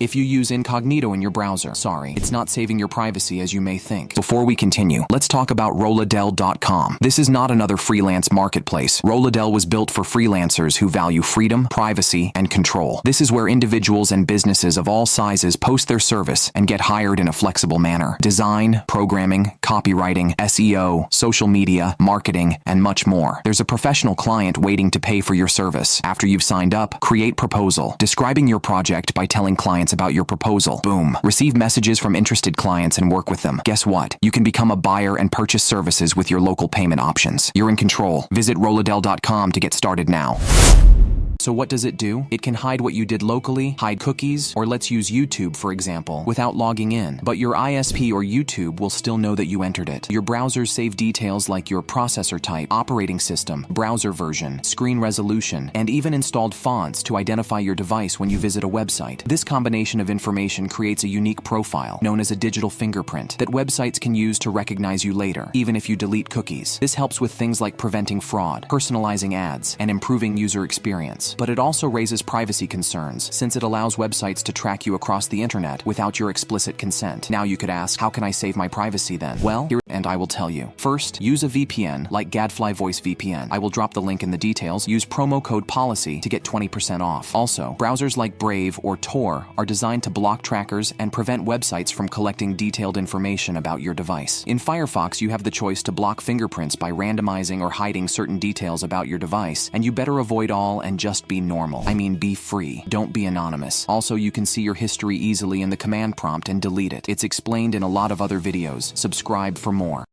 if you use incognito in your browser. Sorry, it's not saving your privacy as you may think. Before we continue, let's talk about Rolladell.com. This is not another freelance marketplace. Rolladell was built for freelancers who value freedom, privacy, and control. This is where individuals and businesses of all sizes post their service and get hired in a flexible manner. Design, programming, copywriting, SEO, social media, marketing, and much more. There's a professional client waiting to pay for your service. After you've signed up, create proposal, describing your project by telling clients about your proposal. Boom. Receive messages from interested clients and work with them. Guess what? You can become a buyer and purchase services with your local payment options. You're in control. Visit Rolladell.com to get started now. So what does it do? It can hide what you did locally, hide cookies, or let's use YouTube for example, without logging in. But your ISP or YouTube will still know that you entered it. Your browsers save details like your processor type, operating system, browser version, screen resolution, and even installed fonts to identify your device when you visit a website. This combination of information creates a unique profile, known as a digital fingerprint, that websites can use to recognize you later, even if you delete cookies. This helps with things like preventing fraud, personalizing ads, and improving user experience. But it also raises privacy concerns, since it allows websites to track you across the internet without your explicit consent. Now you could ask, how can I save my privacy then? Well, here and I will tell you. First, use a VPN like Gadfly Voice VPN. I will drop the link in the details. Use promo code POLICY to get 20% off. Also, browsers like Brave or Tor are designed to block trackers and prevent websites from collecting detailed information about your device. In Firefox, you have the choice to block fingerprints by randomizing or hiding certain details about your device, and you better avoid all and just be normal. I mean, be free. Don't be anonymous. Also, you can see your history easily in the command prompt and delete it. It's explained in a lot of other videos. Subscribe for more.